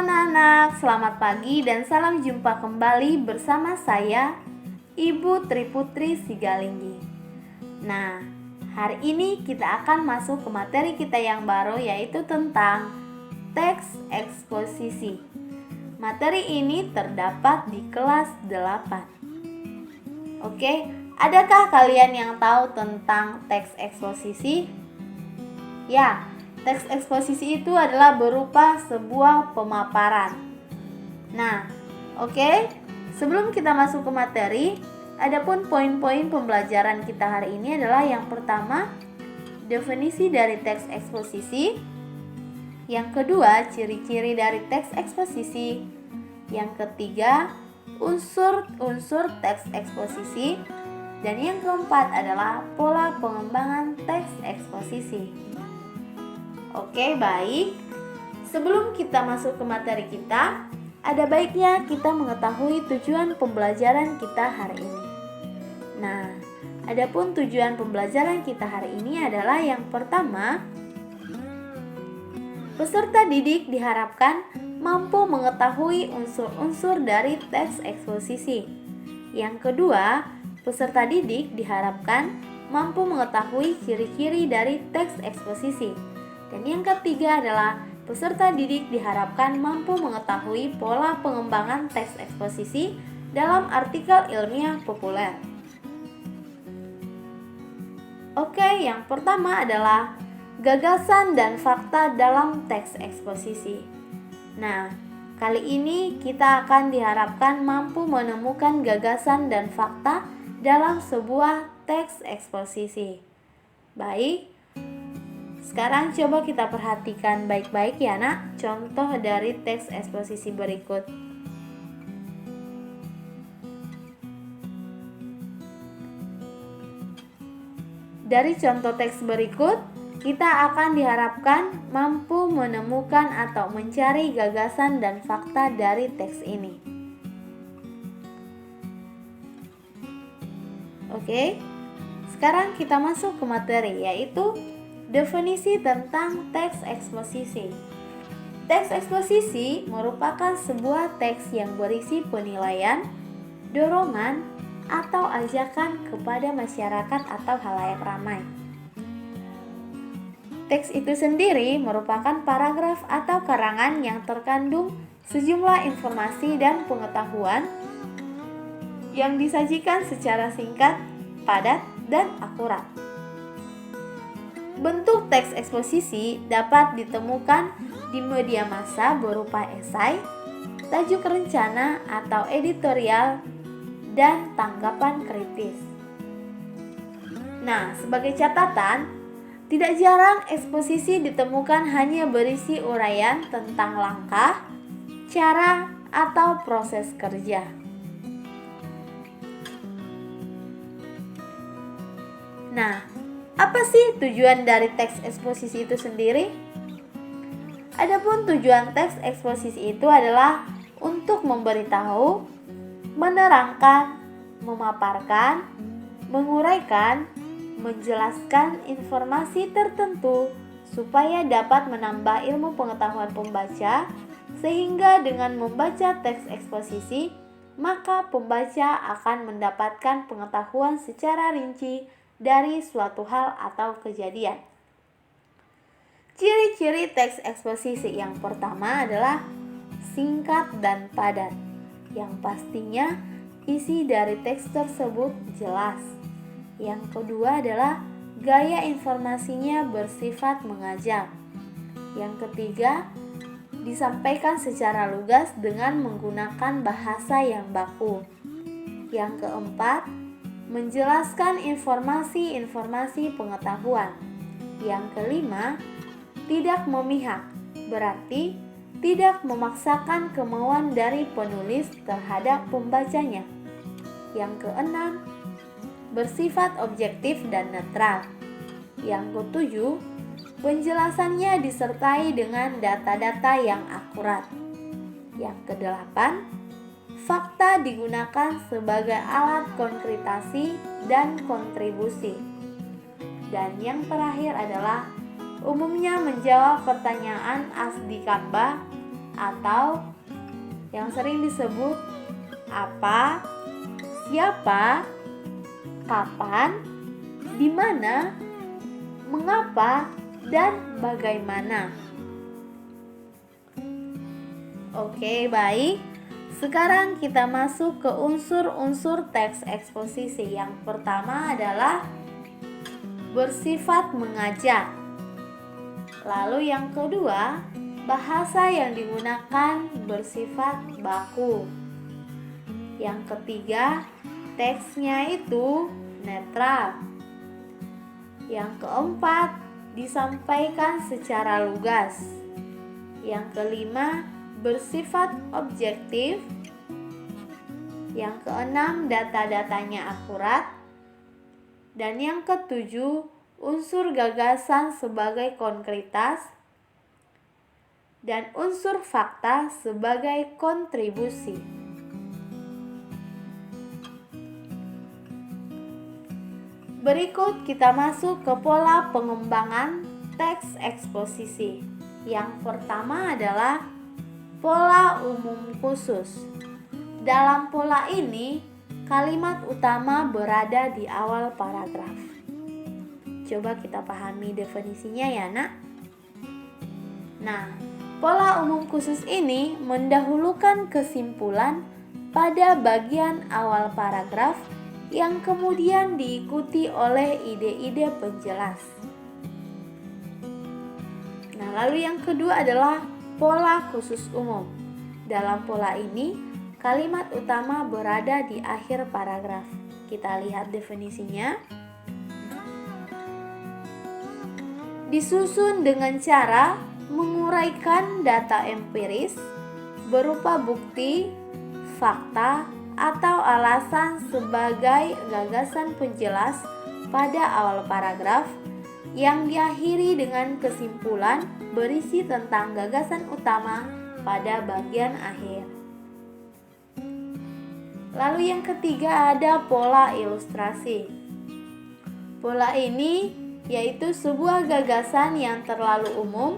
anak-anak, selamat pagi dan salam jumpa kembali bersama saya, Ibu Triputri Sigalinggi. Nah, hari ini kita akan masuk ke materi kita yang baru, yaitu tentang teks eksposisi. Materi ini terdapat di kelas 8. Oke, adakah kalian yang tahu tentang teks eksposisi? Ya, teks eksposisi itu adalah berupa sebuah pemaparan. Nah, oke, sebelum kita masuk ke materi, adapun poin-poin pembelajaran kita hari ini adalah yang pertama, definisi dari teks eksposisi. Yang kedua, ciri-ciri dari teks eksposisi. Yang ketiga, unsur-unsur teks eksposisi. Dan yang keempat adalah pola pengembangan teks eksposisi. Oke, baik. Sebelum kita masuk ke materi kita, ada baiknya kita mengetahui tujuan pembelajaran kita hari ini. Nah, adapun tujuan pembelajaran kita hari ini adalah yang pertama, peserta didik diharapkan mampu mengetahui unsur-unsur dari teks eksposisi. Yang kedua, peserta didik diharapkan mampu mengetahui ciri-ciri dari teks eksposisi. Dan yang ketiga adalah peserta didik diharapkan mampu mengetahui pola pengembangan teks eksposisi dalam artikel ilmiah populer. Oke, yang pertama adalah gagasan dan fakta dalam teks eksposisi. Nah, kali ini kita akan diharapkan mampu menemukan gagasan dan fakta dalam sebuah teks eksposisi. Baik, sekarang coba kita perhatikan baik-baik ya nak, contoh dari teks eksposisi berikut. Dari contoh teks berikut, kita akan diharapkan mampu menemukan atau mencari gagasan dan fakta dari teks ini. Oke, sekarang kita masuk ke materi, yaitu definisi tentang teks eksposisi. Teks eksposisi merupakan sebuah teks yang berisi penilaian, dorongan, atau ajakan kepada masyarakat atau khalayak ramai. Teks itu sendiri merupakan paragraf atau karangan yang terkandung sejumlah informasi dan pengetahuan yang disajikan secara singkat, padat, dan akurat. Bentuk teks eksposisi dapat ditemukan di media massa berupa esai, tajuk rencana atau editorial, dan tanggapan kritis. Nah, sebagai catatan, tidak jarang eksposisi ditemukan hanya berisi uraian tentang langkah, cara, atau proses kerja. Nah, apa sih tujuan dari teks eksposisi itu sendiri? Adapun tujuan teks eksposisi itu adalah untuk memberitahu, menerangkan, memaparkan, menguraikan, menjelaskan informasi tertentu supaya dapat menambah ilmu pengetahuan pembaca, sehingga dengan membaca teks eksposisi, maka pembaca akan mendapatkan pengetahuan secara rinci dari suatu hal atau kejadian. Ciri-ciri teks eksposisi yang pertama adalah singkat dan padat, yang pastinya isi dari teks tersebut jelas. Yang kedua adalah gaya informasinya bersifat mengajak. Yang ketiga, disampaikan secara lugas dengan menggunakan bahasa yang baku. Yang keempat, menjelaskan informasi-informasi pengetahuan. Yang kelima, tidak memihak, berarti tidak memaksakan kemauan dari penulis terhadap pembacanya. Yang keenam, bersifat objektif dan netral. Yang ketujuh, penjelasannya disertai dengan data-data yang akurat. Yang kedelapan, fakta digunakan sebagai alat konkretasi dan kontribusi. Dan yang terakhir adalah umumnya menjawab pertanyaan asdikamba atau yang sering disebut apa, siapa, kapan, di mana, mengapa, dan bagaimana. Oke, baik. Sekarang kita masuk ke unsur-unsur teks eksposisi. Yang pertama adalah bersifat mengajak. Lalu yang kedua, bahasa yang digunakan bersifat baku. Yang ketiga, teksnya itu netral. Yang keempat, disampaikan secara lugas. Yang kelima, bersifat objektif. Yang keenam, data-datanya akurat. Dan yang ketujuh, unsur gagasan sebagai konkretas dan unsur fakta sebagai kontribusi. Berikut kita masuk ke pola pengembangan teks eksposisi. Yang pertama adalah pola umum khusus. Dalam pola ini, kalimat utama berada di awal paragraf. Coba kita pahami definisinya ya, Nak. Nah, pola umum khusus ini mendahulukan kesimpulan pada bagian awal paragraf yang kemudian diikuti oleh ide-ide penjelas. Nah, lalu yang kedua adalah pola khusus umum. Dalam pola ini, kalimat utama berada di akhir paragraf. Kita lihat definisinya. Disusun dengan cara menguraikan data empiris berupa bukti, fakta, atau alasan sebagai gagasan penjelas pada awal paragraf yang diakhiri dengan kesimpulan berisi tentang gagasan utama pada bagian akhir. Lalu yang ketiga ada pola ilustrasi. Pola ini yaitu sebuah gagasan yang terlalu umum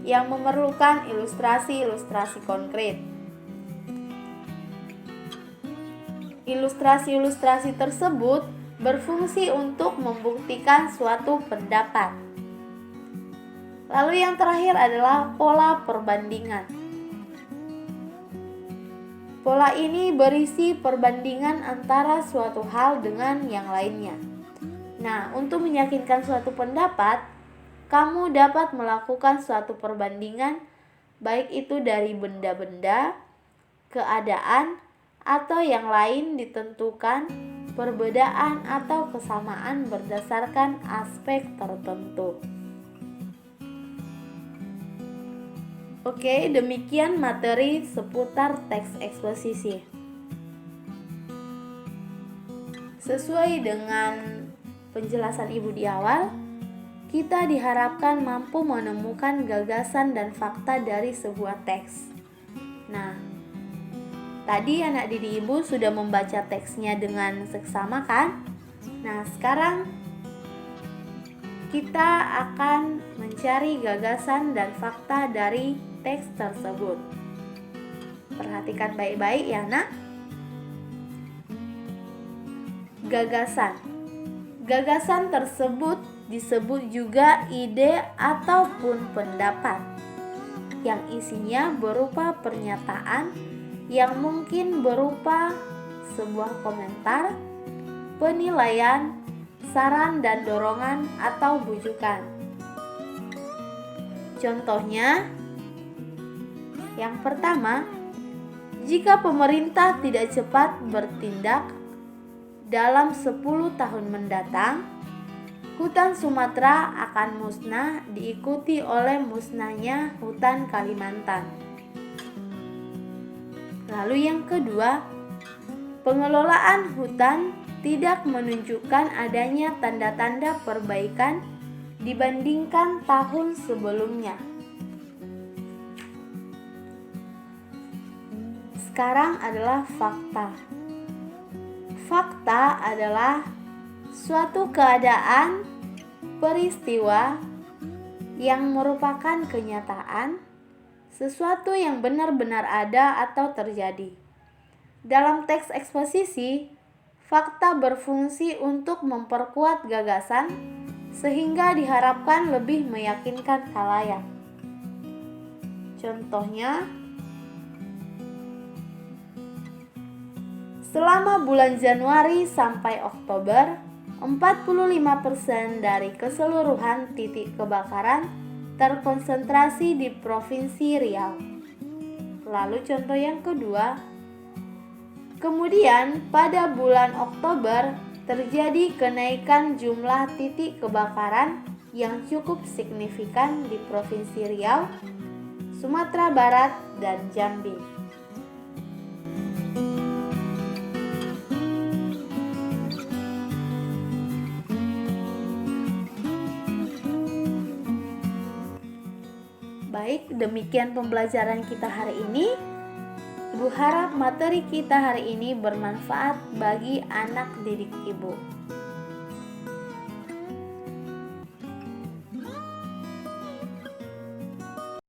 yang memerlukan ilustrasi-ilustrasi konkret. Ilustrasi-ilustrasi tersebut berfungsi untuk membuktikan suatu pendapat. Lalu yang terakhir adalah pola perbandingan. Pola ini berisi perbandingan antara suatu hal dengan yang lainnya. Nah, untuk meyakinkan suatu pendapat, kamu dapat melakukan suatu perbandingan, baik itu dari benda-benda, keadaan, atau yang lain ditentukan perbedaan atau kesamaan berdasarkan aspek tertentu. Oke, demikian materi seputar teks eksposisi. Sesuai dengan penjelasan Ibu di awal, kita diharapkan mampu menemukan gagasan dan fakta dari sebuah teks. Nah, tadi anak didik Ibu sudah membaca teksnya dengan seksama kan? Nah, sekarang kita akan mencari gagasan dan fakta dari teks tersebut. Perhatikan baik-baik ya, Nak. Gagasan. Gagasan tersebut disebut juga ide ataupun pendapat yang isinya berupa pernyataan yang mungkin berupa sebuah komentar, penilaian, saran dan dorongan atau bujukan. Contohnya, yang pertama, jika pemerintah tidak cepat bertindak dalam 10 tahun mendatang, hutan Sumatera akan musnah diikuti oleh musnahnya hutan Kalimantan. Lalu yang kedua, pengelolaan hutan tidak menunjukkan adanya tanda-tanda perbaikan dibandingkan tahun sebelumnya. Sekarang adalah fakta. Fakta adalah suatu keadaan, peristiwa yang merupakan kenyataan sesuatu yang benar-benar ada atau terjadi. Dalam teks eksposisi, fakta berfungsi untuk memperkuat gagasan sehingga diharapkan lebih meyakinkan khalayak. Contohnya, selama bulan Januari sampai Oktober, 45% dari keseluruhan titik kebakaran terkonsentrasi di Provinsi Riau. Lalu contoh yang kedua, kemudian pada bulan Oktober terjadi kenaikan jumlah titik kebakaran yang cukup signifikan di Provinsi Riau, Sumatera Barat, dan Jambi. Baik, demikian pembelajaran kita hari ini. Ibu harap materi kita hari ini bermanfaat bagi anak didik Ibu.